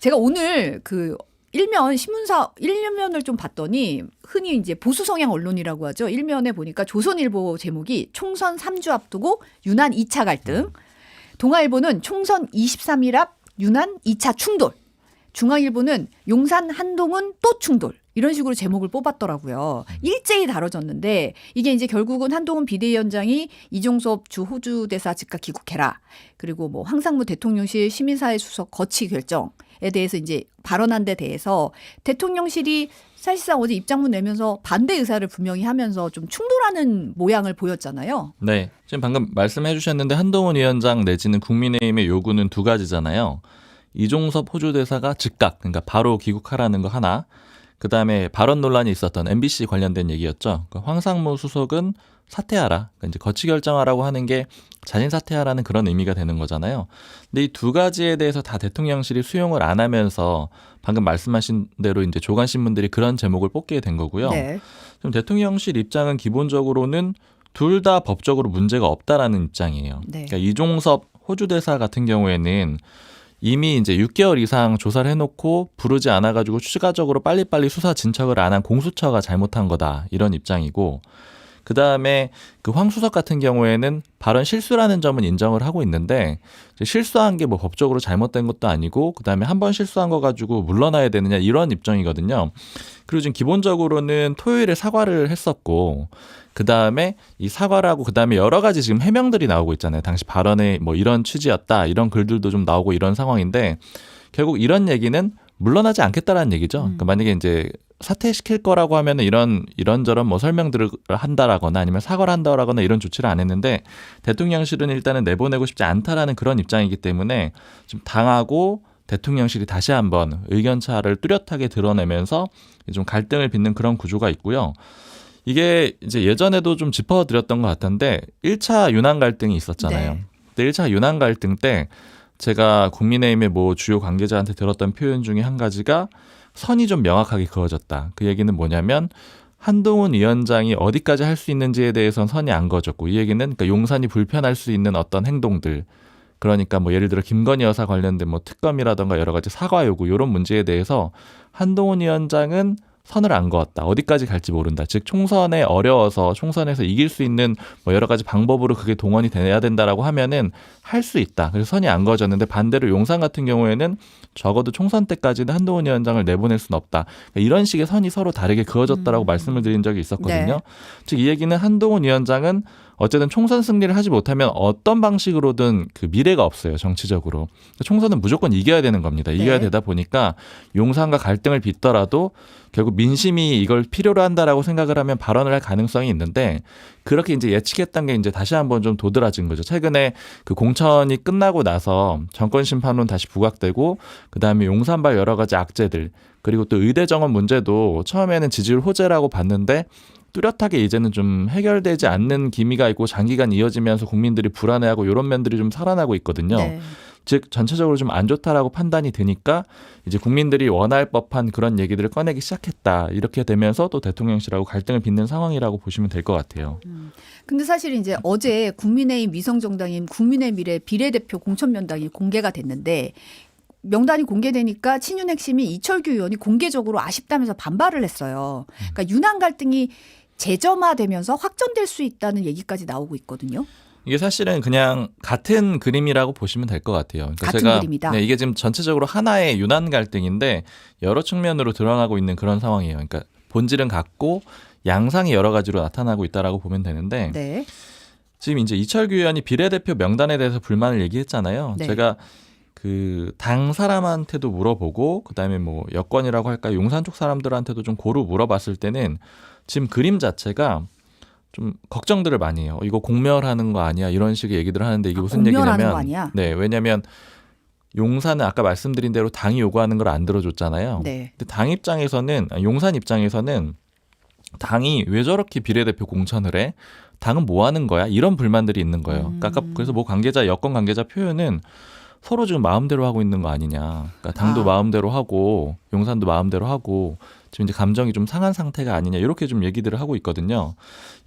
제가 오늘 그 일면 신문사 일면을 좀 봤더니 흔히 이제 보수 성향 언론이라고 하죠. 일면에 보니까 조선일보 제목이 총선 3주 앞두고 유난 2차 갈등. 동아일보는 총선 23일 앞 유난 2차 충돌. 중앙일보는 용산 한동훈 또 충돌. 이런 식으로 제목을 뽑았더라고요. 일제히 다뤄졌는데 이게 이제 결국은 한동훈 비대위원장이 이종섭 주 호주 대사 즉각 귀국해라. 그리고 뭐 황상무 대통령실 시민사회 수석 거치 결정에 대해서 이제 발언한 데 대해서 대통령실이 사실상 어제 입장문 내면서 반대 의사를 분명히 하면서 좀 충돌하는 모양을 보였잖아요. 네, 지금 방금 말씀해 주셨는데 한동훈 위원장 내지는 국민의힘의 요구는 두 가지잖아요. 이종섭 호주 대사가 즉각, 그러니까 바로 귀국하라는 거 하나. 그다음에 발언 논란이 있었던 MBC 관련된 얘기였죠. 황상무 수석은 사퇴하라. 그러니까 이제 거치 결정하라고 하는 게 자진 사퇴하라는 그런 의미가 되는 거잖아요. 근데 이 두 가지에 대해서 다 대통령실이 수용을 안 하면서 방금 말씀하신 대로 이제 조간 신문들이 그런 제목을 뽑게 된 거고요. 네. 좀 대통령실 입장은 기본적으로는 둘 다 법적으로 문제가 없다라는 입장이에요. 네. 그러니까 이종섭 호주 대사 같은 경우에는 이미 이제 6개월 이상 조사를 해놓고 부르지 않아가지고 추가적으로 빨리빨리 수사 진척을 안 한 공수처가 잘못한 거다 이런 입장이고, 그 다음에 그 황 수석 같은 경우에는 발언 실수라는 점은 인정을 하고 있는데 실수한 게 뭐 법적으로 잘못된 것도 아니고 그 다음에 한 번 실수한 거 가지고 물러나야 되느냐 이런 입장이거든요. 그리고 지금 기본적으로는 토요일에 사과를 했었고 그 다음에 이 사과라고 그 다음에 여러 가지 지금 해명들이 나오고 있잖아요. 당시 발언에 뭐 이런 취지였다 이런 글들도 좀 나오고 이런 상황인데 결국 이런 얘기는 물러나지 않겠다라는 얘기죠. 그러니까 만약에 이제 사퇴시킬 거라고 하면 이런저런 뭐 설명들을 한다라거나 아니면 사과를 한다라거나 이런 조치를 안 했는데 대통령실은 일단은 내보내고 싶지 않다라는 그런 입장이기 때문에 좀 당하고 대통령실이 다시 한번 의견 차를 뚜렷하게 드러내면서 좀 갈등을 빚는 그런 구조가 있고요. 이게 이제 예전에도 좀 짚어드렸던 것 같은데 1차 유난 갈등이 있었잖아요. 네. 그때 1차 유난 갈등 때 제가 국민의힘의 뭐 주요 관계자한테 들었던 표현 중에 한 가지가 선이 좀 명확하게 그어졌다. 그 얘기는 뭐냐면 한동훈 위원장이 어디까지 할 수 있는지에 대해서는 선이 안 그어졌고 이 얘기는 그러니까 용산이 불편할 수 있는 어떤 행동들, 그러니까 뭐 예를 들어 김건희 여사 관련된 뭐 특검이라든가 여러 가지 사과 요구 이런 문제에 대해서 한동훈 위원장은 선을 안 그었다. 어디까지 갈지 모른다. 즉 총선에 어려워서 총선에서 이길 수 있는 뭐 여러 가지 방법으로 그게 동원이 돼야 된다라고 하면은 할 수 있다. 그래서 선이 안 그어졌는데 반대로 용산 같은 경우에는 적어도 총선 때까지는 한동훈 위원장을 내보낼 수는 없다. 그러니까 이런 식의 선이 서로 다르게 그어졌다라고 말씀을 드린 적이 있었거든요. 네. 즉 이 얘기는 한동훈 위원장은 어쨌든 총선 승리를 하지 못하면 어떤 방식으로든 그 미래가 없어요. 정치적으로. 총선은 무조건 이겨야 되는 겁니다. 이겨야 네. 되다 보니까 용산과 갈등을 빚더라도 결국 민심이 이걸 필요로 한다라고 생각을 하면 발언을 할 가능성이 있는데 그렇게 이제 예측했던 게 이제 다시 한번 좀 도드라진 거죠. 최근에 그 공천이 끝나고 나서 정권 심판론 다시 부각되고 그다음에 용산발 여러 가지 악재들 그리고 또 의대 정원 문제도 처음에는 지지율 호재라고 봤는데 뚜렷하게 이제는 좀 해결되지 않는 기미가 있고 장기간 이어지면서 국민들이 불안해하고 이런 면들이 좀 살아나고 있거든요. 네. 즉 전체적으로 좀 안 좋다라고 판단이 드니까 이제 국민들이 원할 법한 그런 얘기들을 꺼내기 시작했다. 이렇게 되면서 또 대통령실하고 갈등을 빚는 상황이라고 보시면 될 것 같아요. 근데 사실 이제 어제 국민의힘 위성정당인 국민의 미래 비례대표 공천명단이 공개가 됐는데 명단이 공개되니까 친윤 핵심인 이철규 의원이 공개적으로 아쉽다면서 반발을 했어요. 그러니까 유난 갈등이 재점화되면서 확전될 수 있다는 얘기까지 나오고 있거든요. 이게 사실은 그냥 같은 그림이라고 보시면 될 것 같아요. 그러니까 같은 제가 그림이다. 네, 이게 지금 전체적으로 하나의 유난 갈등인데 여러 측면으로 드러나고 있는 그런 상황이에요. 그러니까 본질은 같고 양상이 여러 가지로 나타나고 있다라고 보면 되는데 네. 지금 이제 이철규 의원이 비례대표 명단에 대해서 불만을 얘기했잖아요. 네. 제가 그 당 사람한테도 물어보고 그다음에 뭐 여권이라고 할까 용산 쪽 사람들한테도 좀 고루 물어봤을 때는 지금 그림 자체가 좀 걱정들을 많이 해요. 이거 공멸하는 거 아니야? 이런 식의 얘기들을 하는데 이게 무슨 공멸하는 얘기냐면 거 아니야? 네, 왜냐면 용산은 아까 말씀드린 대로 당이 요구하는 걸 안 들어줬잖아요. 네. 근데 당 입장에서는 용산 입장에서는 당이 왜 저렇게 비례대표 공천을 해? 당은 뭐 하는 거야? 이런 불만들이 있는 거예요. 그러니까 아까 그래서 뭐 관계자 여권 관계자 표현은 서로 지금 마음대로 하고 있는 거 아니냐. 그러니까 당도 마음대로 하고 용산도 마음대로 하고 지금 이제 감정이 좀 상한 상태가 아니냐 이렇게 좀 얘기들을 하고 있거든요.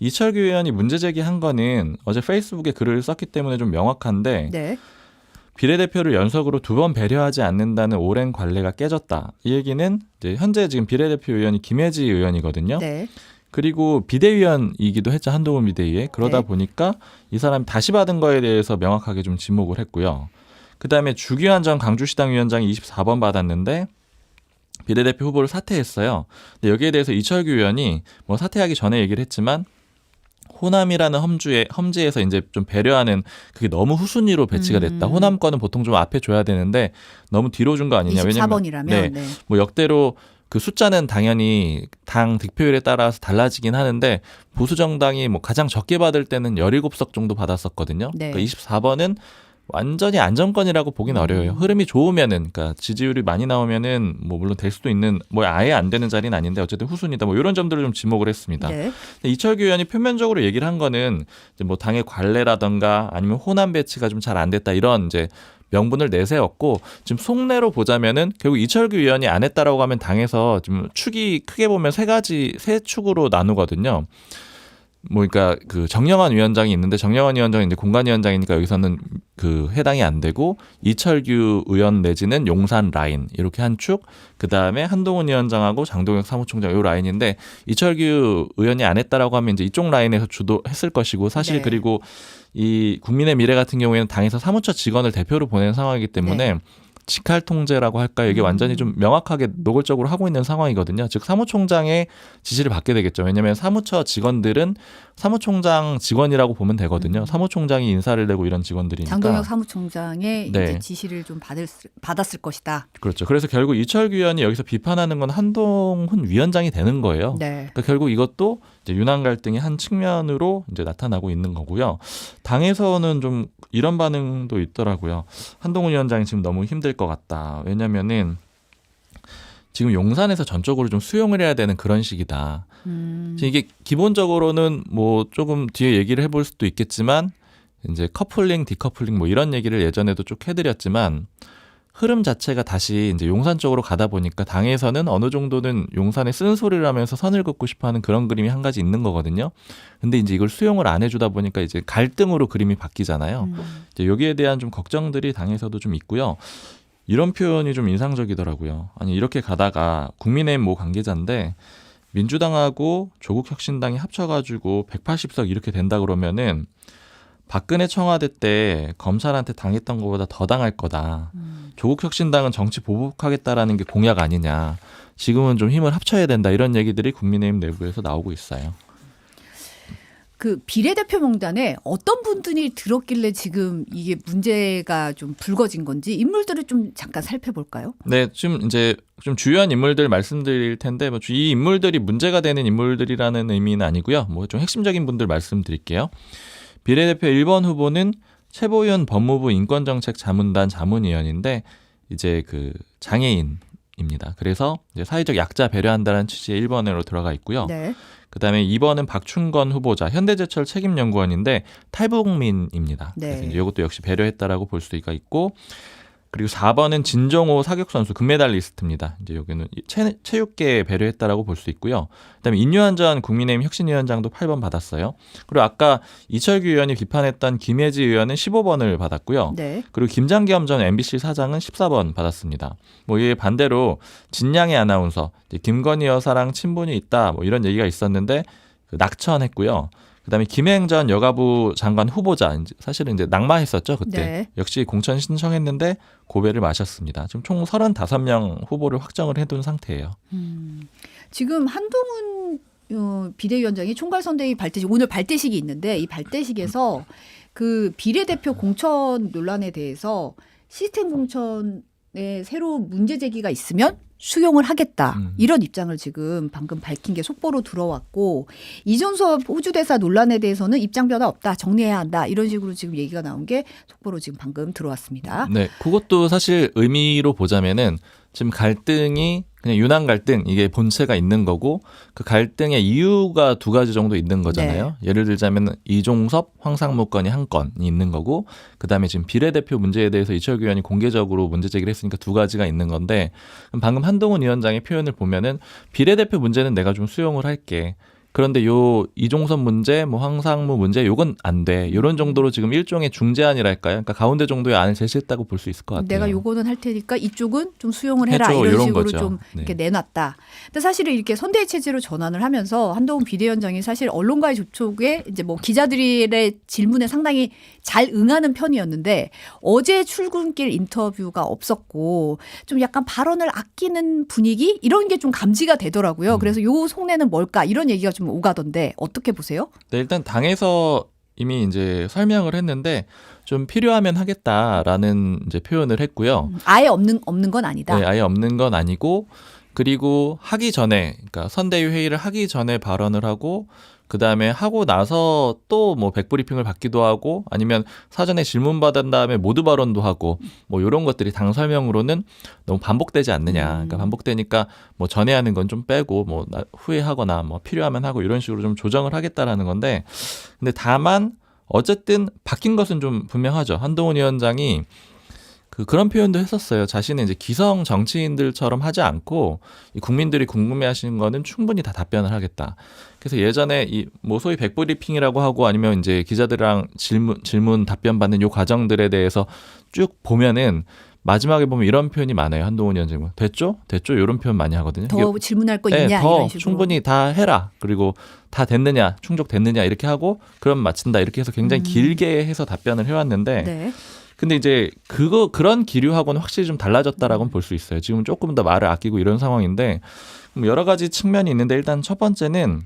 이철규 의원이 문제 제기한 거는 어제 페이스북에 글을 썼기 때문에 좀 명확한데 네. 비례대표를 연속으로 2번 배려하지 않는다는 오랜 관례가 깨졌다. 이 얘기는 이제 현재 지금 비례대표 의원이 김혜지 의원이거든요. 네. 그리고 비대위원이기도 했죠. 한동훈 비대위에. 그러다 네. 보니까 이 사람이 다시 받은 거에 대해서 명확하게 좀 지목을 했고요. 그다음에 주기환 전 강주시당 위원장이 24번 받았는데 비례대표 후보를 사퇴했어요. 근데 여기에 대해서 이철규 의원이 뭐 사퇴하기 전에 얘기를 했지만 호남이라는 험지에서 이제 좀 배려하는 그게 너무 후순위로 배치가 됐다. 호남권은 보통 좀 앞에 줘야 되는데 너무 뒤로 준 거 아니냐. 24번이라면. 왜냐면 네. 뭐 역대로 그 숫자는 당연히 당 득표율에 따라서 달라지긴 하는데 보수 정당이 뭐 가장 적게 받을 때는 17석 정도 받았었거든요. 네. 그러니까 24번은 완전히 안정권이라고 보긴 어려워요. 흐름이 좋으면은, 그러니까 지지율이 많이 나오면은 뭐 물론 될 수도 있는, 뭐 아예 안 되는 자리는 아닌데 어쨌든 후순위다. 뭐 이런 점들을 좀 지목을 했습니다. 네. 이철규 의원이 표면적으로 얘기를 한 거는 이제 뭐 당의 관례라던가 아니면 호남 배치가 좀 잘 안 됐다 이런 이제 명분을 내세웠고, 지금 속내로 보자면은 결국 이철규 의원이 안 했다라고 하면 당에서 좀 축이 크게 보면 세 축으로 나누거든요. 뭐, 그러니까 그 정영환 위원장이 있는데 정영환 위원장이 이제 공관위원장이니까 여기서는 그 해당이 안 되고 이철규 의원 내지는 용산 라인 이렇게 한 축, 그 다음에 한동훈 위원장하고 장동혁 사무총장 요 라인인데 이철규 의원이 안 했다라고 하면 이제 이쪽 라인에서 주도했을 것이고 사실 네. 그리고 이 국민의 미래 같은 경우에는 당에서 사무처 직원을 대표로 보내는 상황이기 때문에 네. 직할 통제라고 할까요? 이게 완전히 좀 명확하게 노골적으로 하고 있는 상황이거든요. 즉 사무총장의 지시를 받게 되겠죠. 왜냐하면 사무처 직원들은 사무총장 직원이라고 보면 되거든요. 사무총장이 인사를 내고 이런 직원들이니까. 장동혁 사무총장의 네. 이제 지시를 좀 받았을 것이다. 그렇죠. 그래서 결국 이철규 의원이 여기서 비판하는 건 한동훈 위원장이 되는 거예요. 네. 그러니까 결국 이것도 이제 윤한 갈등의 한 측면으로 이제 나타나고 있는 거고요. 당에서는 좀 이런 반응도 있더라고요. 한동훈 위원장이 지금 너무 힘들 것 같다. 왜냐면은 지금 용산에서 전적으로 좀 수용을 해야 되는 그런 시기다. 이게 기본적으로는 뭐 조금 뒤에 얘기를 해볼 수도 있겠지만 이제 커플링, 디커플링 뭐 이런 얘기를 예전에도 쭉 해드렸지만 흐름 자체가 다시 이제 용산 쪽으로 가다 보니까 당에서는 어느 정도는 용산에 쓴소리를 하면서 선을 긋고 싶어하는 그런 그림이 한 가지 있는 거거든요. 근데 이제 이걸 수용을 안 해주다 보니까 이제 갈등으로 그림이 바뀌잖아요. 이제 여기에 대한 좀 걱정들이 당에서도 좀 있고요. 이런 표현이 좀 인상적이더라고요. 아니 이렇게 가다가 국민의힘 모 관계자인데 민주당하고 조국혁신당이 합쳐가지고 180석 이렇게 된다 그러면은 박근혜 청와대 때 검찰한테 당했던 것보다 더 당할 거다. 조국혁신당은 정치 보복하겠다라는 게 공약 아니냐. 지금은 좀 힘을 합쳐야 된다. 이런 얘기들이 국민의힘 내부에서 나오고 있어요. 그 비례대표 명단에 어떤 분들이 들었길래 지금 이게 문제가 좀 불거진 건지 인물들을 좀 잠깐 살펴볼까요? 네, 지금 이제 좀 주요한 인물들 말씀드릴 텐데 뭐 이 인물들이 문제가 되는 인물들이라는 의미는 아니고요. 뭐 좀 핵심적인 분들 말씀드릴게요. 비례대표 1번 후보는 최보윤 법무부 인권정책 자문단 자문위원인데 이제 그 장애인입니다. 그래서 이제 사회적 약자 배려한다는 취지의 1번으로 들어가 있고요. 네. 그다음에 2번은 박춘건 후보자 현대제철 책임연구원인데 탈북민입니다. 네. 그래서 이제 이것도 역시 배려했다라고 볼 수가 있고 그리고 4번은 진종호 사격 선수 금메달리스트입니다. 이제 여기는 체육계에 배려했다라고 볼 수 있고요. 그다음에 인유한 전 국민의힘 혁신위원장도 8번 받았어요. 그리고 아까 이철규 의원이 비판했던 김혜지 의원은 15번을 받았고요. 네. 그리고 김장겸 전 MBC 사장은 14번 받았습니다. 뭐 이에 반대로 진양의 아나운서 김건희 여사랑 친분이 있다 뭐 이런 얘기가 있었는데 낙천했고요. 그다음에 김행 전 여가부 장관 후보자 사실은 이제 낙마했었죠 그때. 네. 역시 공천 신청했는데 고배를 마셨습니다. 지금 총 35명 후보를 확정을 해둔 상태예요. 지금 한동훈 비대위원장이 총괄선대위 발대식 오늘 발대식이 있는데 이 발대식에서 그 비례대표 공천 논란에 대해서 시스템 공천에 새로 문제 제기가 있으면 수용을 하겠다. 이런 입장을 지금 방금 밝힌 게 속보로 들어왔고 이준석 호주 대사 논란에 대해서는 입장 변화 없다. 정리해야 한다. 이런 식으로 지금 얘기가 나온 게 속보로 지금 방금 들어왔습니다. 네, 그것도 사실 의미로 보자면은 지금 갈등이 그냥 윤한 갈등 이게 본체가 있는 거고 그 갈등의 이유가 두 가지 정도 있는 거잖아요. 네. 예를 들자면 이종섭, 황상무 건이 한 건이 있는 거고 그다음에 지금 비례대표 문제에 대해서 이철규 의원이 공개적으로 문제 제기를 했으니까 두 가지가 있는 건데 방금 한동훈 위원장의 표현을 보면은 비례대표 문제는 내가 좀 수용을 할게. 그런데 요 이종섭 문제, 뭐 황상무 문제 요건 안 돼. 이런 정도로 지금 일종의 중재안이랄까요? 그러니까 가운데 정도의 안을 제시했다고 볼 수 있을 것 같아요. 내가 요거는 할 테니까 이쪽은 좀 수용을 해라 해줘, 이런 이런 식으로 거죠. 좀 네. 이렇게 내놨다. 근데 사실은 이렇게 선대위 체제로 전환을 하면서 한동훈 비대위원장이 사실 언론과의 접촉에 이제 뭐 기자들의 질문에 상당히 잘 응하는 편이었는데 어제 출근길 인터뷰가 없었고 좀 약간 발언을 아끼는 분위기 이런 게 좀 감지가 되더라고요. 그래서 요 속내는 뭘까 이런 얘기가 좀 오가던데 어떻게 보세요? 네, 일단 당에서 이미 이제 설명을 했는데 좀 필요하면 하겠다라는 이제 표현을 했고요. 아예 없는 건 아니다. 네, 아예 없는 건 아니고 그리고 하기 전에 그러니까 선대위 회의를 하기 전에 발언을 하고 그다음에 하고 나서 또 뭐 백브리핑을 받기도 하고 아니면 사전에 질문 받은 다음에 모두 발언도 하고 뭐 이런 것들이 당 설명으로는 너무 반복되지 않느냐. 그러니까 반복되니까 뭐 전에 하는 건 좀 빼고 뭐 후에 하거나 뭐 필요하면 하고 이런 식으로 좀 조정을 하겠다라는 건데 근데 다만 어쨌든 바뀐 것은 좀 분명하죠. 한동훈 위원장이 그런 표현도 했었어요. 자신은 이제 기성 정치인들처럼 하지 않고 이 국민들이 궁금해하시는 거는 충분히 다 답변을 하겠다. 그래서 예전에 이 뭐 소위 백브리핑이라고 하고 아니면 이제 기자들이랑 질문 답변 받는 요 과정들에 대해서 쭉 보면은 마지막에 보면 이런 표현이 많아요. 한동훈 위원장은 됐죠? 이런 표현 많이 하거든요. 더 질문할 거 네, 있냐 더 이런 식으로. 충분히 다 해라. 그리고 다 됐느냐, 충족됐느냐 이렇게 하고 그럼 마친다 이렇게 해서 굉장히 길게 해서 답변을 해왔는데. 네. 근데 이제 그런 기류하고는 확실히 좀 달라졌다라고는 볼 수 있어요. 지금 조금 더 말을 아끼고 이런 상황인데 여러 가지 측면이 있는데 일단 첫 번째는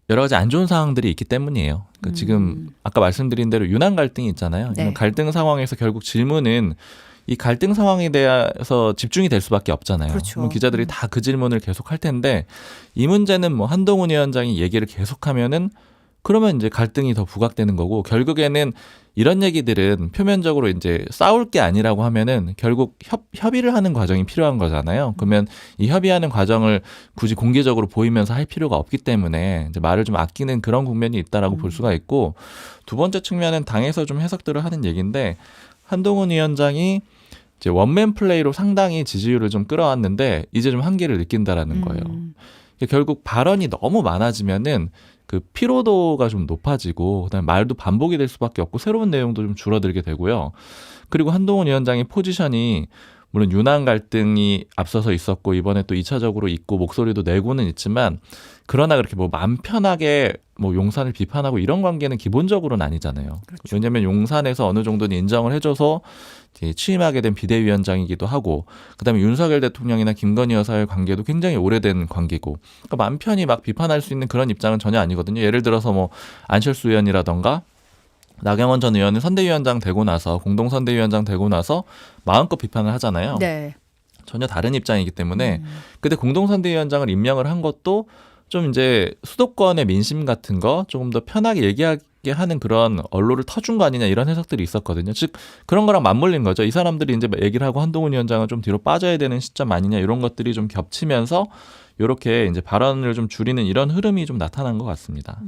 여러 가지 안 좋은 상황들이 있기 때문이에요. 그러니까 지금 아까 말씀드린 대로 유난 갈등이 있잖아요. 네. 이런 갈등 상황에서 결국 질문은 이 갈등 상황에 대해서 집중이 될 수밖에 없잖아요. 그렇죠. 그럼 기자들이 다 그 질문을 계속 할 텐데 이 문제는 뭐 한동훈 위원장이 얘기를 계속하면은 그러면 이제 갈등이 더 부각되는 거고 결국에는 이런 얘기들은 표면적으로 이제 싸울 게 아니라고 하면은 결국 협의를 하는 과정이 필요한 거잖아요. 그러면 이 협의하는 과정을 굳이 공개적으로 보이면서 할 필요가 없기 때문에 이제 말을 좀 아끼는 그런 국면이 있다라고 볼 수가 있고 두 번째 측면은 당에서 좀 해석들을 하는 얘기인데 한동훈 위원장이 이제 원맨 플레이로 상당히 지지율을 좀 끌어왔는데 이제 좀 한계를 느낀다라는 거예요. 결국 발언이 너무 많아지면은 그 피로도가 좀 높아지고 그다음에 말도 반복이 될 수밖에 없고 새로운 내용도 좀 줄어들게 되고요. 그리고 한동훈 위원장의 포지션이 물론 유난 갈등이 앞서서 있었고 이번에 또 2차적으로 있고 목소리도 내고는 있지만 그러나 그렇게 뭐 마음 편하게 뭐 용산을 비판하고 이런 관계는 기본적으로는 아니잖아요. 그렇죠. 왜냐하면 용산에서 어느 정도는 인정을 해줘서 취임하게 된 비대위원장이기도 하고 그다음에 윤석열 대통령이나 김건희 여사의 관계도 굉장히 오래된 관계고 그러니까 마음 편히 막 비판할 수 있는 그런 입장은 전혀 아니거든요. 예를 들어서 뭐 안철수 의원이라던가 나경원 전 의원은 선대위원장 되고 나서 공동선대위원장 되고 나서 마음껏 비판을 하잖아요. 네. 전혀 다른 입장이기 때문에 그때 공동선대위원장을 임명을 한 것도 좀 이제 수도권의 민심 같은 거 조금 더 편하게 얘기하게 하는 그런 언론을 터준 거 아니냐 이런 해석들이 있었거든요. 즉 그런 거랑 맞물린 거죠. 이 사람들이 이제 얘기를 하고 한동훈 위원장은 좀 뒤로 빠져야 되는 시점 아니냐 이런 것들이 좀 겹치면서 이렇게 이제 발언을 좀 줄이는 이런 흐름이 좀 나타난 것 같습니다.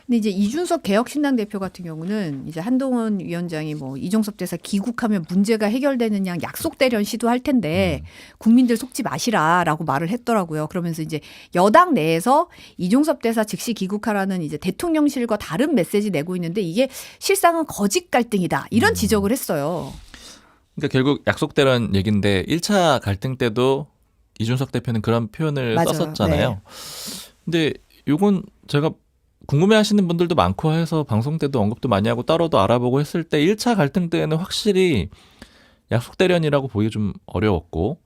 근데 이제 이준석 개혁신당 대표 같은 경우는 이제 한동훈 위원장이 뭐 이종섭 대사 귀국하면 문제가 해결되느냐 약속 대련 시도할 텐데 국민들 속지 마시라라고 말을 했더라고요. 그러면서 이제 여당 내에서 이종섭 대사 즉시 귀국하라는 이제 대통령실과 다른 메시지 내고 있는데 이게 실상은 거짓 갈등이다 이런 지적을 했어요. 그러니까 결국 약속대로는 얘기인데 1차 갈등 때도 이준석 대표는 그런 표현을 맞아요. 썼었잖아요. 네. 근데 이건 제가 궁금해하시는 분들도 많고 해서 방송 때도 언급도 많이 하고 따로도 알아보고 했을 때 1차 갈등 때는 확실히 약속대련이라고 보기 좀 어려웠고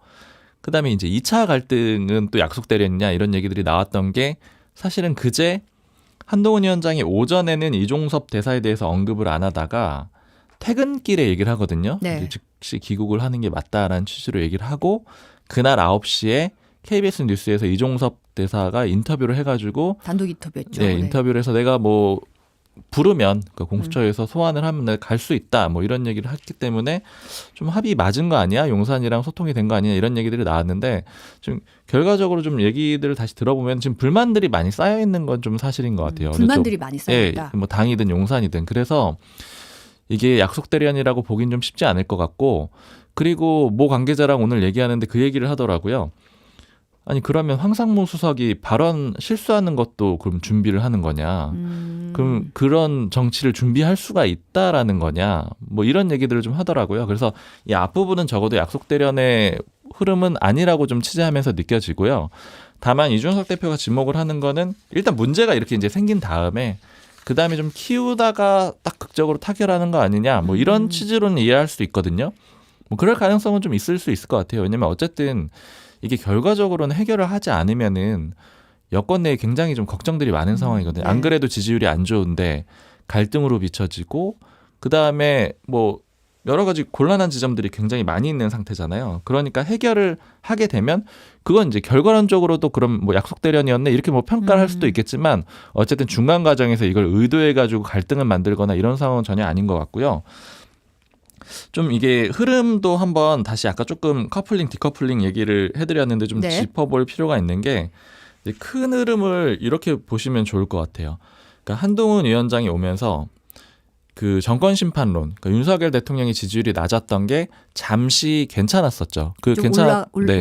그다음에 이제 2차 갈등은 또 약속대련이냐 이런 얘기들이 나왔던 게 사실은 그제 한동훈 위원장이 오전에는 이종섭 대사에 대해서 언급을 안 하다가 퇴근길에 얘기를 하거든요. 네. 즉시 귀국을 하는 게 맞다라는 취지로 얘기를 하고 그날 9시에 KBS 뉴스에서 이종섭 대사가 인터뷰를 해가지고 단독 인터뷰였죠. 네, 인터뷰를 해서 내가 뭐 부르면 그 공수처에서 소환을 하면 갈 수 있다 뭐 이런 얘기를 했기 때문에 좀 합의 맞은 거 아니야? 용산이랑 소통이 된 거 아니야? 이런 얘기들이 나왔는데 지금 결과적으로 좀 얘기들을 다시 들어보면 지금 불만들이 많이 쌓여 있는 건 좀 사실인 것 같아요. 불만들이 많이 쌓였다. 뭐 당이든 용산이든 그래서 이게 약속 대련이라고 보긴 좀 쉽지 않을 것 같고 그리고 모 관계자랑 오늘 얘기하는데 그 얘기를 하더라고요. 아니 그러면 황상무 수석이 발언 실수하는 것도 그럼 준비를 하는 거냐? 그럼 그런 정치를 준비할 수가 있다라는 거냐? 뭐 이런 얘기들을 좀 하더라고요. 그래서 이 앞부분은 적어도 약속 대련의 흐름은 아니라고 좀 취재하면서 느껴지고요. 다만 이준석 대표가 지목을 하는 거는 일단 문제가 이렇게 이제 생긴 다음에 그 다음에 좀 키우다가 딱 극적으로 타결하는 거 아니냐? 뭐 이런 취지로는 이해할 수 있거든요. 뭐 그럴 가능성은 좀 있을 수 있을 것 같아요. 왜냐면 어쨌든 이게 결과적으로는 해결을 하지 않으면은 여권 내에 굉장히 좀 걱정들이 많은 상황이거든요. 네. 안 그래도 지지율이 안 좋은데 갈등으로 비춰지고 그 다음에 뭐 여러 가지 곤란한 지점들이 굉장히 많이 있는 상태잖아요. 그러니까 해결을 하게 되면 그건 이제 결과론적으로도 그럼 뭐 약속 대련이었네 이렇게 뭐 평가를 할 수도 있겠지만 어쨌든 중간 과정에서 이걸 의도해가지고 갈등을 만들거나 이런 상황은 전혀 아닌 것 같고요. 좀 이게 흐름도 한번 다시 아까 조금 커플링, 디커플링 얘기를 해드렸는데 좀 네. 짚어볼 필요가 있는 게 이제 큰 흐름을 이렇게 보시면 좋을 것 같아요. 그러니까 한동훈 위원장이 오면서 그 정권 심판론, 그러니까 윤석열 대통령의 지지율이 낮았던 게 잠시 괜찮았었죠. 그 좀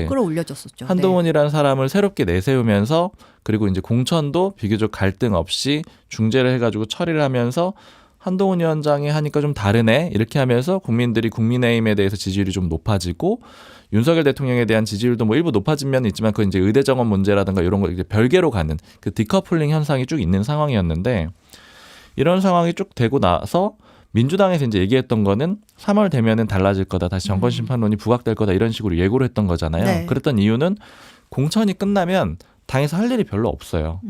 끌어올려졌었죠. 한동훈이라는 사람을 새롭게 내세우면서 그리고 이제 공천도 비교적 갈등 없이 중재를 해가지고 처리를 하면서 한동훈 위원장이 하니까 좀 다르네 이렇게 하면서 국민들이 국민의힘에 대해서 지지율이 좀 높아지고 윤석열 대통령에 대한 지지율도 뭐 일부 높아진 면은 있지만 그 이제 의대 정원 문제라든가 이런 거 이제 별개로 가는 그 디커플링 현상이 쭉 있는 상황이었는데 이런 상황이 쭉 되고 나서 민주당에서 이제 얘기했던 거는 3월 되면은 달라질 거다. 다시 정권 심판론이 부각될 거다. 이런 식으로 예고를 했던 거잖아요. 네. 그랬던 이유는 공천이 끝나면 당에서 할 일이 별로 없어요.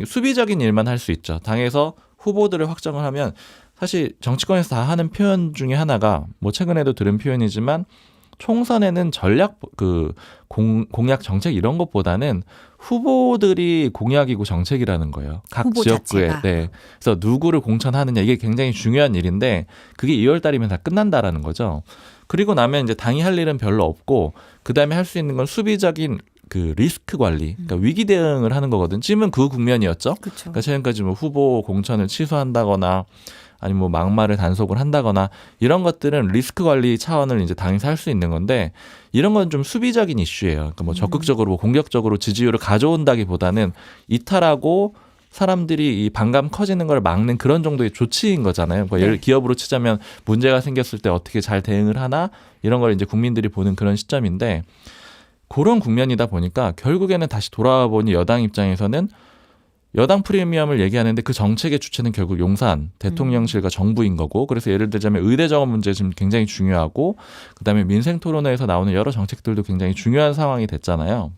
수비적인 일만 할 수 있죠. 당에서 후보들을 확정을 하면 사실 정치권에서 다 하는 표현 중에 하나가 뭐 최근에도 들은 표현이지만 총선에는 전략 공약 정책 이런 것보다는 후보들이 공약이고 정책이라는 거예요. 각 후보 지역구에. 자체가. 네. 그래서 누구를 공천하느냐 이게 굉장히 중요한 일인데 그게 2월 달이면 다 끝난다라는 거죠. 그리고 나면 이제 당이 할 일은 별로 없고 그다음에 할 수 있는 건 수비적인 그 리스크 관리, 그러니까 위기 대응을 하는 거거든. 지금은 그 국면이었죠. 그렇죠. 그러니까 최근까지 뭐 후보 공천을 취소한다거나 아니면 뭐 막말을 단속을 한다거나 이런 것들은 리스크 관리 차원을 이제 당에서 할 수 있는 건데 이런 건 좀 수비적인 이슈예요. 그러니까 뭐 적극적으로 공격적으로 지지율을 가져온다기보다는 이탈하고 사람들이 이 반감 커지는 걸 막는 그런 정도의 조치인 거잖아요. 그러니까 예를 기업으로 치자면 문제가 생겼을 때 어떻게 잘 대응을 하나 이런 걸 이제 국민들이 보는 그런 시점인데 그런 국면이다 보니까 결국에는 다시 돌아와 보니 여당 입장에서는 여당 프리미엄을 얘기하는데 그 정책의 주체는 결국 용산 대통령실과 정부인 거고 그래서 예를 들자면 의대 정원 문제 지금 굉장히 중요하고 그다음에 민생 토론회에서 나오는 여러 정책들도 굉장히 중요한 상황이 됐잖아요.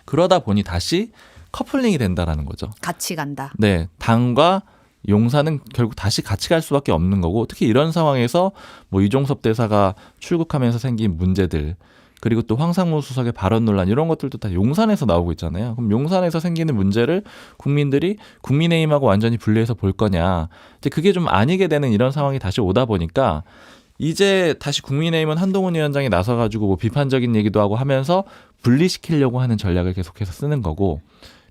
그러다 보니 다시 커플링이 된다라는 거죠. 같이 간다. 네, 당과 용산은 결국 다시 같이 갈 수밖에 없는 거고 특히 이런 상황에서 뭐 이종섭 대사가 출국하면서 생긴 문제들 그리고 또 황상무 수석의 발언 논란 이런 것들도 다 용산에서 나오고 있잖아요. 그럼 용산에서 생기는 문제를 국민들이 국민의힘하고 완전히 분리해서 볼 거냐. 이제 그게 좀 아니게 되는 이런 상황이 다시 오다 보니까 이제 다시 국민의힘은 한동훈 위원장이 나서가지고 뭐 비판적인 얘기도 하고 하면서 분리시키려고 하는 전략을 계속해서 쓰는 거고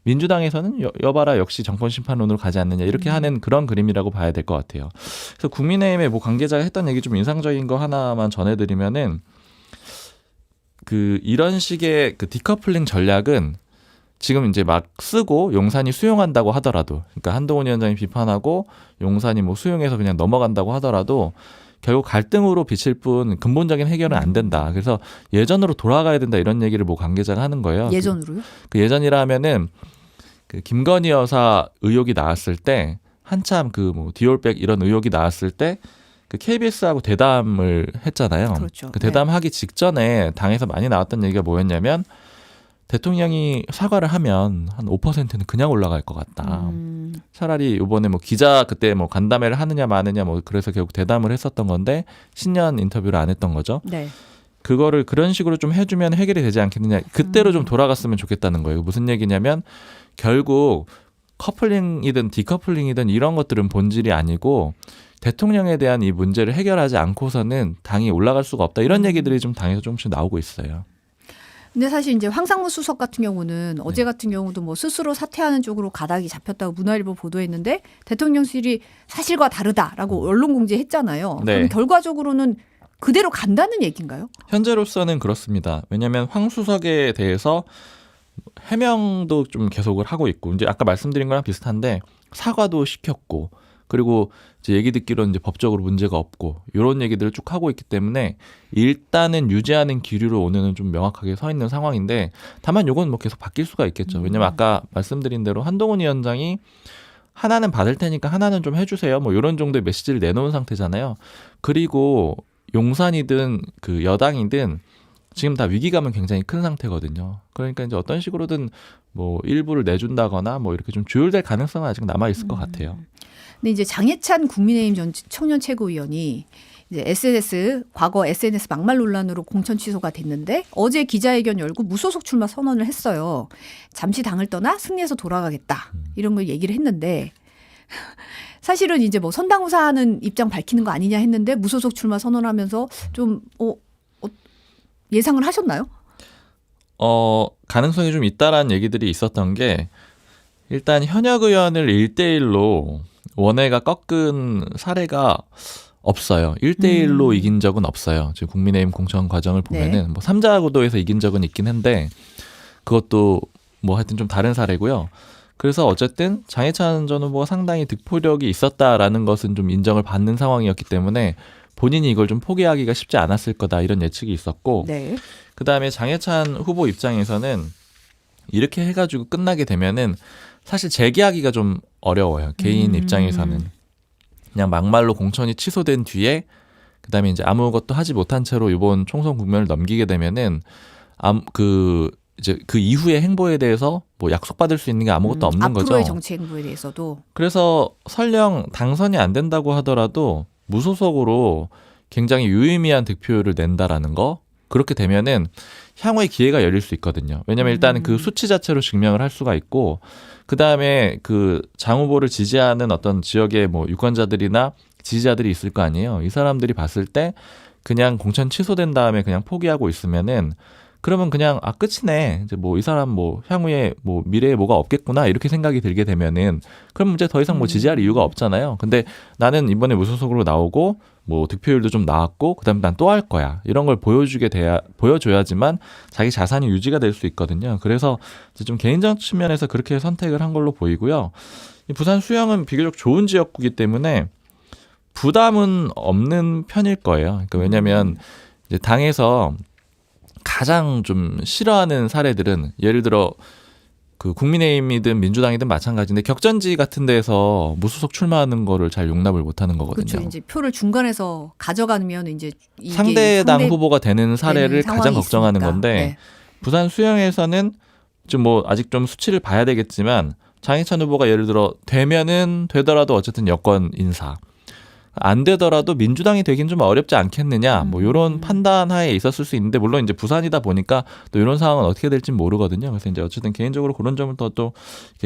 민주당에서는 여봐라 역시 정권 심판론으로 가지 않느냐 이렇게 하는 그런 그림이라고 봐야 될 것 같아요. 그래서 국민의힘의 뭐 관계자가 했던 얘기 좀 인상적인 거 하나만 전해드리면은 이런 식의 그 디커플링 전략은 지금 이제 막 쓰고 용산이 수용한다고 하더라도 그러니까 한동훈 위원장이 비판하고 용산이 뭐 수용해서 그냥 넘어간다고 하더라도 결국 갈등으로 비칠 뿐 근본적인 해결은 안 된다. 그래서 예전으로 돌아가야 된다 이런 얘기를 뭐 관계자가 하는 거예요. 예전으로요? 그 예전이라 하면은 그 김건희 여사 의혹이 나왔을 때 한참 그 뭐 디올백 이런 의혹이 나왔을 때 그 KBS하고 대담을 했잖아요. 그렇죠. 그 대담하기 직전에 당에서 많이 나왔던 얘기가 뭐였냐면 대통령이 사과를 하면 한 5%는 그냥 올라갈 것 같다. 차라리 이번에 뭐 기자 그때 뭐 간담회를 하느냐 마느냐 뭐 그래서 결국 대담을 했었던 건데 신년 인터뷰를 안 했던 거죠. 네. 그거를 그런 식으로 좀 해주면 해결이 되지 않겠느냐. 그때로 좀 돌아갔으면 좋겠다는 거예요. 무슨 얘기냐면 결국 커플링이든 디커플링이든 이런 것들은 본질이 아니고 대통령에 대한 이 문제를 해결하지 않고서는 당이 올라갈 수가 없다. 이런 얘기들이 좀 당에서 조금씩 나오고 있어요. 근데 사실 이제 황상무 수석 같은 경우는 어제 같은 경우도 뭐 스스로 사퇴하는 쪽으로 가닥이 잡혔다고 문화일보 보도했는데 대통령실이 사실과 다르다라고 언론 공지했잖아요. 네. 그럼 결과적으로는 그대로 간다는 얘기인가요? 현재로서는 그렇습니다. 왜냐하면 황수석에 대해서 해명도 좀 계속을 하고 있고 이제 아까 말씀드린 거랑 비슷한데 사과도 시켰고 그리고 이제 얘기 듣기로는 이제 법적으로 문제가 없고 이런 얘기들을 쭉 하고 있기 때문에 일단은 유지하는 기류로 오늘은 좀 명확하게 서 있는 상황인데 다만 요건 뭐 계속 바뀔 수가 있겠죠. 왜냐면 아까 말씀드린 대로 한동훈 위원장이 하나는 받을 테니까 하나는 좀 해주세요. 뭐 이런 정도의 메시지를 내놓은 상태잖아요. 그리고 용산이든 그 여당이든 지금 다 위기감은 굉장히 큰 상태거든요. 그러니까 이제 어떤 식으로든 뭐 일부를 내준다거나 뭐 이렇게 좀 조율될 가능성은 아직 남아 있을 것 같아요. 근데 이제 장해찬 국민의힘 전 청년 최고위원이 이제 과거 SNS 막말 논란으로 공천 취소가 됐는데 어제 기자회견 열고 무소속 출마 선언을 했어요. 잠시 당을 떠나 승리해서 돌아가겠다. 이런 걸 얘기를 했는데 사실은 이제 뭐 선당후사하는 입장 밝히는 거 아니냐 했는데 무소속 출마 선언하면서 좀 예상을 하셨나요? 가능성이 좀 있다라는 얘기들이 있었던 게 일단 현역 의원을 1대1로 원외가 꺾은 사례가 없어요. 1대1로 이긴 적은 없어요. 지금 국민의힘 공천 과정을 보면은 네. 뭐 3자 구도에서 이긴 적은 있긴 한데 그것도 뭐 하여튼 좀 다른 사례고요. 그래서 어쨌든 장해찬 전 후보가 상당히 득표력이 있었다라는 것은 좀 인정을 받는 상황이었기 때문에 본인이 이걸 좀 포기하기가 쉽지 않았을 거다 이런 예측이 있었고 네. 그다음에 장해찬 후보 입장에서는 이렇게 해가지고 끝나게 되면은 사실 재계하기가 좀 어려워요. 개인 입장에서는 그냥 막말로 공천이 취소된 뒤에 그다음에 이제 아무것도 하지 못한 채로 이번 총선 국면을 넘기게 되면은 이제 그 이후의 행보에 대해서 뭐 약속받을 수 있는 게 아무것도 없는 거죠. 앞으로의 정치 행보에 대해서도. 그래서 설령 당선이 안 된다고 하더라도 무소속으로 굉장히 유의미한 득표율을 낸다라는 거 그렇게 되면은 향후에 기회가 열릴 수 있거든요. 왜냐하면 일단은 그 수치 자체로 증명을 할 수가 있고 그 다음에 그 장 후보를 지지하는 어떤 지역의 뭐 유권자들이나 지지자들이 있을 거 아니에요. 이 사람들이 봤을 때 그냥 공천 취소된 다음에 그냥 포기하고 있으면은 그러면 그냥 끝이네. 이제 뭐 이 사람 뭐 향후에 뭐 미래에 뭐가 없겠구나 이렇게 생각이 들게 되면은 그럼 이제 더 이상 뭐 지지할 이유가 없잖아요. 근데 나는 이번에 무소속으로 나오고 뭐 득표율도 좀 나왔고 그다음에 난 또 할 거야. 이런 걸 보여줘야지만 자기 자산이 유지가 될 수 있거든요. 그래서 이제 좀 개인적 측면에서 그렇게 선택을 한 걸로 보이고요. 이 부산 수영은 비교적 좋은 지역구이기 때문에 부담은 없는 편일 거예요. 그러니까 왜냐하면 이제 당에서 가장 좀 싫어하는 사례들은 예를 들어 그 국민의힘이든 민주당이든 마찬가지인데 격전지 같은 데서 무소속 출마하는 거를 잘 용납을 못하는 거거든요. 그렇죠. 이제 표를 중간에서 가져가면 이제 이게 상대당 후보가 되는 사례를 되는 가장 걱정하는 있으니까. 건데 네. 부산 수영에서는 좀 뭐 아직 좀 수치를 봐야 되겠지만 장해찬 후보가 예를 들어 되더라도 어쨌든 여권 인사 안 되더라도 민주당이 되긴 좀 어렵지 않겠느냐 뭐 이런 판단하에 있었을 수 있는데 물론 이제 부산이다 보니까 또 이런 상황은 어떻게 될지 모르거든요. 그래서 이제 어쨌든 개인적으로 그런 점을 또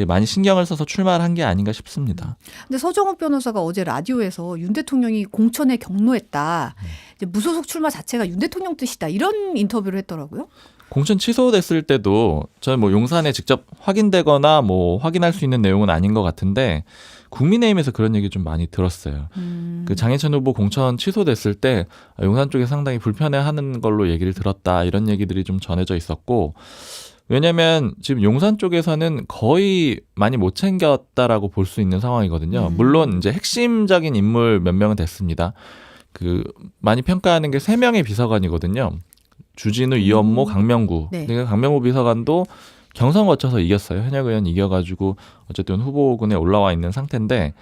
많이 신경을 써서 출마를 한 게 아닌가 싶습니다. 근데 서정욱 변호사가 어제 라디오에서 윤 대통령이 공천에 경로했다. 이제 무소속 출마 자체가 윤 대통령 뜻이다. 이런 인터뷰를 했더라고요. 공천 취소됐을 때도 저는 뭐 용산에 직접 확인되거나 뭐 확인할 수 있는 내용은 아닌 것 같은데 국민의힘에서 그런 얘기 좀 많이 들었어요. 그 장해찬 후보 공천 취소됐을 때 용산 쪽에 상당히 불편해하는 걸로 얘기를 들었다 이런 얘기들이 좀 전해져 있었고 왜냐하면 지금 용산 쪽에서는 거의 많이 못 챙겼다라고 볼 수 있는 상황이거든요. 물론 이제 핵심적인 인물 몇 명은 됐습니다. 그 많이 평가하는 게 3명의 비서관이거든요. 주진우, 이원모, 강명구. 네. 그러니까 강명구 비서관도 경선 거쳐서 이겼어요. 현역 의원 이겨가지고 어쨌든 후보군에 올라와 있는 상태인데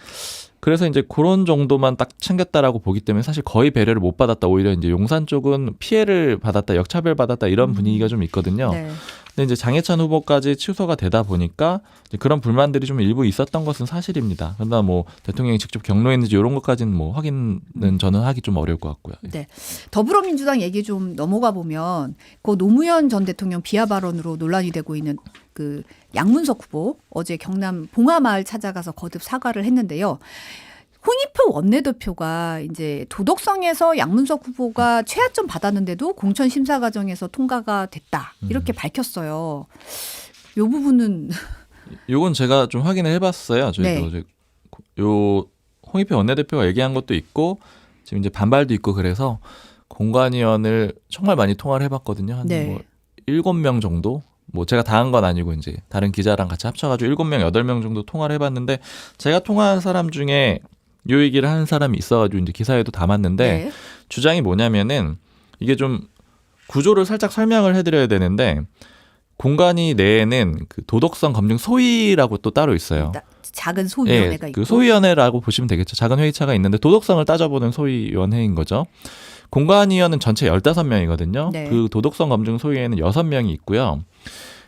그래서 이제 그런 정도만 딱 챙겼다라고 보기 때문에 사실 거의 배려를 못 받았다. 오히려 이제 용산 쪽은 피해를 받았다, 역차별 받았다 이런 분위기가 좀 있거든요. 네. 근데 이제 장해찬 후보까지 취소가 되다 보니까 이제 그런 불만들이 좀 일부 있었던 것은 사실입니다. 그러나 뭐 대통령이 직접 경로했는지 이런 것까지는 뭐 확인은 저는 하기 좀 어려울 것 같고요. 네. 더불어민주당 얘기 좀 넘어가 보면 그 노무현 전 대통령 비하 발언으로 논란이 되고 있는 그 양문석 후보 어제 경남 봉하마을 찾아가서 거듭 사과를 했는데요. 홍익표 원내대표가 이제 도덕성에서 양문석 후보가 최하점 받았는데도 공천 심사 과정에서 통과가 됐다 이렇게 밝혔어요. 이 부분은 요건 제가 좀 확인을 해봤어요. 저희도 네. 요 홍익표 원내대표가 얘기한 것도 있고 지금 이제 반발도 있고 그래서 공관위원을 정말 많이 통화를 해봤거든요. 한 네. 뭐 7명 정도? 뭐 제가 다 한 건 아니고 이제 다른 기자랑 같이 합쳐가지고 7명, 8명 정도 통화를 해봤는데 제가 통화한 사람 중에 요 얘기를 하는 사람이 있어가지고 이제 기사에도 담았는데 네. 주장이 뭐냐면은 이게 좀 구조를 살짝 설명을 해드려야 되는데 공관위 내에는 그 도덕성 검증 소위라고 또 따로 있어요. 작은 소위원회가 있고. 그 소위원회라고 보시면 되겠죠. 작은 회의차가 있는데 도덕성을 따져보는 소위원회인 거죠. 공관위원은 전체 15명이거든요. 네. 그 도덕성 검증 소위에는 6명이 있고요.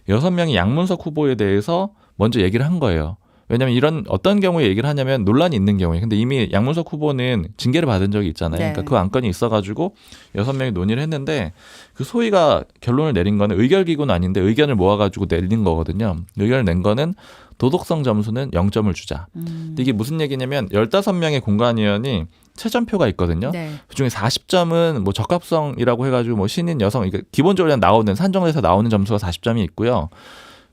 6명이 양문석 후보에 대해서 먼저 얘기를 한 거예요. 왜냐하면 이런 어떤 경우에 얘기를 하냐면 논란이 있는 경우에 근데 이미 양문석 후보는 징계를 받은 적이 있잖아요. 네. 그러니까 그 안건이 있어가지고 6명이 논의를 했는데 그 소위가 결론을 내린 거는 의결기구는 아닌데 의견을 모아가지고 내린 거거든요. 의견을 낸 거는 도덕성 점수는 0점을 주자. 근데 이게 무슨 얘기냐면 15명의 공관위원이 채점표가 있거든요. 네. 그중에 40점은 뭐 적합성이라고 해가지고 뭐 신인 여성 그러니까 기본적으로 나오는 산정돼서 나오는 점수가 40점이 있고요.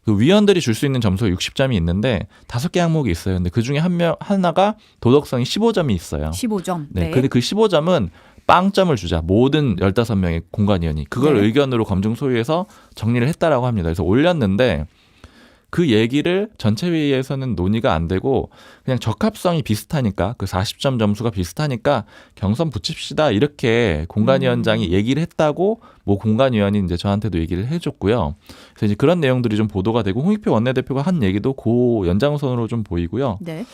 그 위원들이 줄 수 있는 점수가 60점이 있는데 5개 항목이 있어요. 근데 그 중에 하나가 도덕성이 15점이 있어요. 15점. 네. 근데 그 15점은 빵점을 주자. 모든 15명의 공관위원이. 그걸 네. 의견으로 검증 소위에서 정리를 했다라고 합니다. 그래서 올렸는데 그 얘기를 전체 회의에서는 논의가 안 되고 그냥 적합성이 비슷하니까 그 40점 점수가 비슷하니까 경선 붙입시다 이렇게 공관위원장이 얘기를 했다고 뭐 공관위원이 이제 저한테도 얘기를 해줬고요. 그래서 이제 그런 내용들이 좀 보도가 되고 홍익표 원내대표가 한 얘기도 그 연장선으로 좀 보이고요. 네.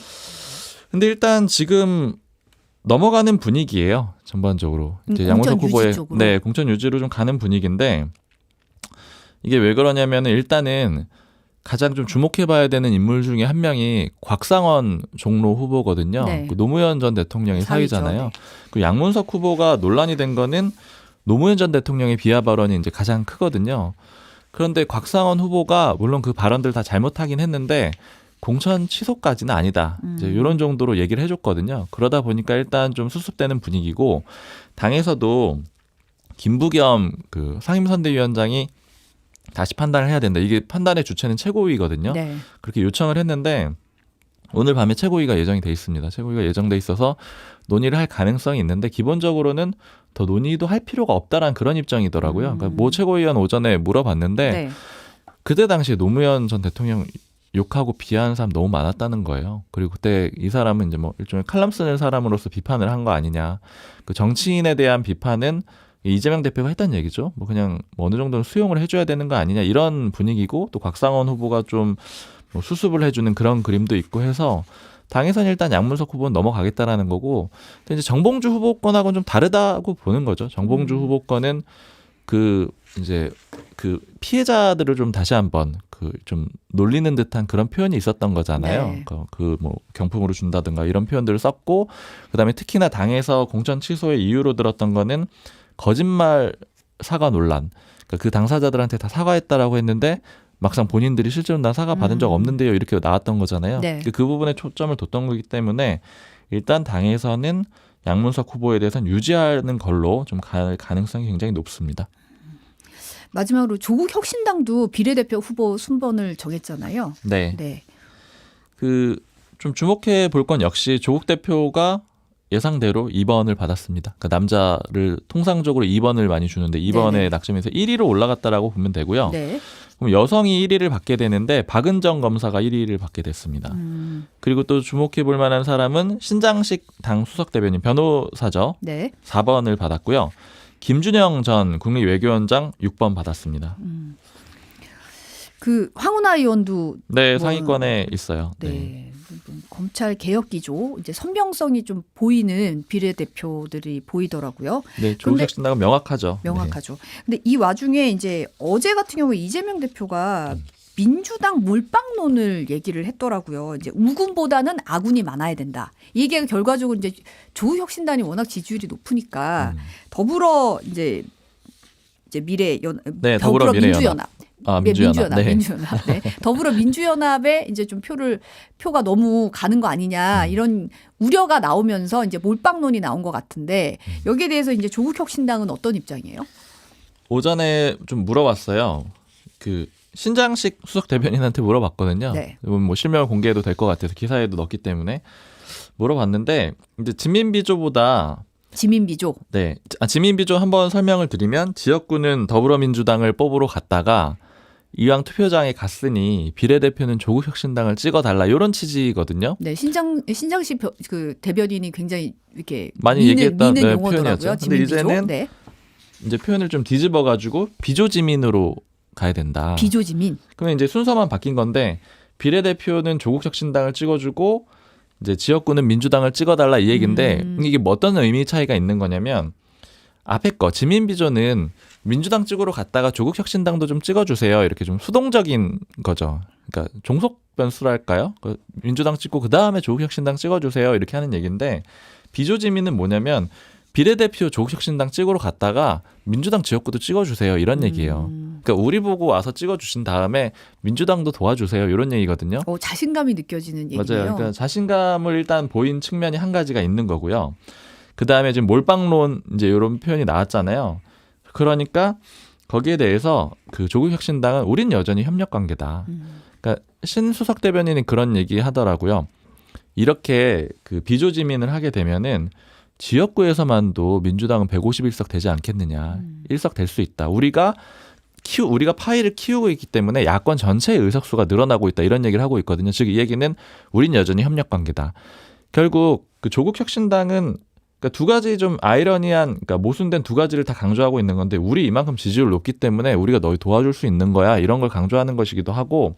근데 일단 지금 넘어가는 분위기예요. 전반적으로 이제 양문석 공천 후보의 유지 쪽으로. 공천 유지로 좀 가는 분위기인데 이게 왜 그러냐면은 일단은 가장 좀 주목해봐야 되는 인물 중에 한 명이 곽상원 종로 후보거든요. 네. 그 노무현 전 대통령의 사위죠. 사위잖아요. 네. 그 양문석 후보가 논란이 된 거는 노무현 전 대통령의 비하 발언이 이제 가장 크거든요. 그런데 곽상원 후보가 물론 그 발언들 다 잘못하긴 했는데 공천 취소까지는 아니다. 이제 이런 정도로 얘기를 해줬거든요. 그러다 보니까 일단 좀 수습되는 분위기고 당에서도 김부겸 그 상임선대위원장이 다시 판단을 해야 된다. 이게 판단의 주체는 최고위거든요. 네. 그렇게 요청을 했는데 오늘 밤에 최고위가 예정이 돼 있습니다. 최고위가 예정돼 있어서 논의를 할 가능성이 있는데 기본적으로는 더 논의도 할 필요가 없다라는 그런 입장이더라고요. 그러니까 모 최고위원 오전에 물어봤는데 네. 그때 당시에 노무현 전 대통령 욕하고 비하하는 사람 너무 많았다는 거예요. 그리고 그때 이 사람은 이제 뭐 일종의 칼럼 쓰는 사람으로서 비판을 한 거 아니냐. 그 정치인에 대한 비판은 이재명 대표가 했던 얘기죠. 뭐 그냥 뭐 어느 정도는 수용을 해줘야 되는 거 아니냐 이런 분위기고 또 곽상원 후보가 좀 뭐 수습을 해주는 그런 그림도 있고 해서 당에서는 일단 양문석 후보는 넘어가겠다라는 거고 근데 이제 정봉주 후보권하고는 좀 다르다고 보는 거죠. 정봉주 후보권은 그 이제 그 피해자들을 좀 다시 한번 그 좀 놀리는 듯한 그런 표현이 있었던 거잖아요. 네. 그 뭐 경품으로 준다든가 이런 표현들을 썼고 그다음에 특히나 당에서 공천 취소의 이유로 들었던 거는 거짓말 사과 논란. 그러니까 그 당사자들한테 다 사과했다라고 했는데 막상 본인들이 실제로 나 사과 받은 적 없는데요. 이렇게 나왔던 거잖아요. 네. 그 부분에 초점을 뒀던 거기 때문에 일단 당에서는 양문석 후보에 대해서는 유지하는 걸로 좀 갈 가능성이 굉장히 높습니다. 마지막으로 조국 혁신당도 비례대표 후보 순번을 정했잖아요. 네. 네. 그 좀 주목해 볼 건 역시 조국 대표가 예상대로 2번을 받았습니다. 그러니까 남자를 통상적으로 2번을 많이 주는데 2번에 네네. 낙점해서 1위로 올라갔다라고 보면 되고요. 네. 그럼 여성이 1위를 받게 되는데 박은정 검사가 1위를 받게 됐습니다. 그리고 또 주목해 볼 만한 사람은 신장식 당 수석 대변인 변호사죠. 네. 4번을 받았고요. 김준영 전 국립외교원장 6번 받았습니다. 그 황운하 의원도 네, 뭐, 상위권에 있어요. 네. 네. 검찰 개혁 기조 이제 선명성이 좀 보이는 비례대표들이 보이더라고요. 네, 조국 근데- 혁신당은 명확하죠. 명확하죠. 근데 이 와중에 이제 어제 같은 경우에 이재명 대표가 민주당 몰빵론을 얘기를 했더라고요. 이제 우군보다는 아군이 많아야 된다. 이게 결과적으로 이제 조국혁신당이 워낙 지지율이 높으니까 더불어 이제 미래연 네, 더불어 더불어 미래연합. 민주연합. 민주연합. 네. 민주연합. 네. 더불어 민주연합에 이제 좀 표가 너무 가는 거 아니냐 이런 우려가 나오면서 이제 몰빵론이 나온 것 같은데 여기에 대해서 이제 조국혁신당은 어떤 입장이에요? 오전에 좀 물어봤어요. 그 신장식 수석 대변인한테 물어봤거든요. 네. 뭐 실명 공개해도 될 것 같아서 기사에도 넣었기 때문에 물어봤는데 이제 진민비조보다 지민비조. 네, 지민비조 한번 설명을 드리면 지역구는 더불어민주당을 뽑으러 갔다가 이왕 투표장에 갔으니 비례대표는 조국혁신당을 찍어달라 이런 취지거든요. 네, 신장시 그 대변인이 굉장히 이렇게 많이 얘기했던 미는 표현이었죠. 용어더라고요. 근데 지민비조. 이제는 네. 이제 표현을 좀 뒤집어가지고 비조지민으로 가야 된다. 비조지민. 그러면 이제 순서만 바뀐 건데 비례대표는 조국혁신당을 찍어주고 이제 지역구는 민주당을 찍어달라 이 얘기인데 이게 뭐 어떤 의미 차이가 있는 거냐면 앞에 거 지민비조는 민주당 찍으러 갔다가 조국혁신당도 좀 찍어주세요. 이렇게 좀 수동적인 거죠. 그러니까 종속변수랄까요? 민주당 찍고 그 다음에 조국혁신당 찍어주세요. 이렇게 하는 얘기인데 비조지민은 뭐냐면 비례대표 조국혁신당 찍으러 갔다가 민주당 지역구도 찍어주세요. 이런 얘기예요. 그러니까 우리 보고 와서 찍어주신 다음에 민주당도 도와주세요. 이런 얘기거든요. 자신감이 느껴지는 얘기예요. 맞아요. 그러니까 자신감을 일단 보인 측면이 한 가지가 있는 거고요. 그 다음에 지금 몰빵론 이제 이런 표현이 나왔잖아요. 그러니까 거기에 대해서 그 조국혁신당은 우린 여전히 협력 관계다. 그러니까 신수석 대변인이 그런 얘기 하더라고요. 이렇게 그 비조지민을 하게 되면은 지역구에서만도 민주당은 151석 되지 않겠느냐. 1석 될 수 있다. 우리가 파이를 키우고 있기 때문에 야권 전체의 의석수가 늘어나고 있다. 이런 얘기를 하고 있거든요. 즉 이 얘기는 우린 여전히 협력 관계다. 결국 그 조국혁신당은 그러니까 두 가지 좀 아이러니한, 그러니까 모순된 두 가지를 다 강조하고 있는 건데 우리 이만큼 지지율 높기 때문에 우리가 너희 도와줄 수 있는 거야. 이런 걸 강조하는 것이기도 하고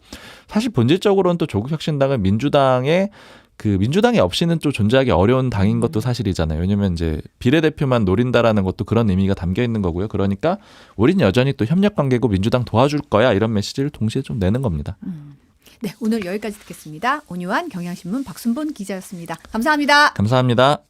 사실 본질적으로는 또 조국혁신당은 민주당이 없이는 또 존재하기 어려운 당인 것도 사실이잖아요. 왜냐면 이제 비례대표만 노린다라는 것도 그런 의미가 담겨 있는 거고요. 그러니까 우린 여전히 또 협력 관계고 민주당 도와줄 거야. 이런 메시지를 동시에 좀 내는 겁니다. 네, 오늘 여기까지 듣겠습니다. 온유한 경향신문 박순본 기자였습니다. 감사합니다. 감사합니다.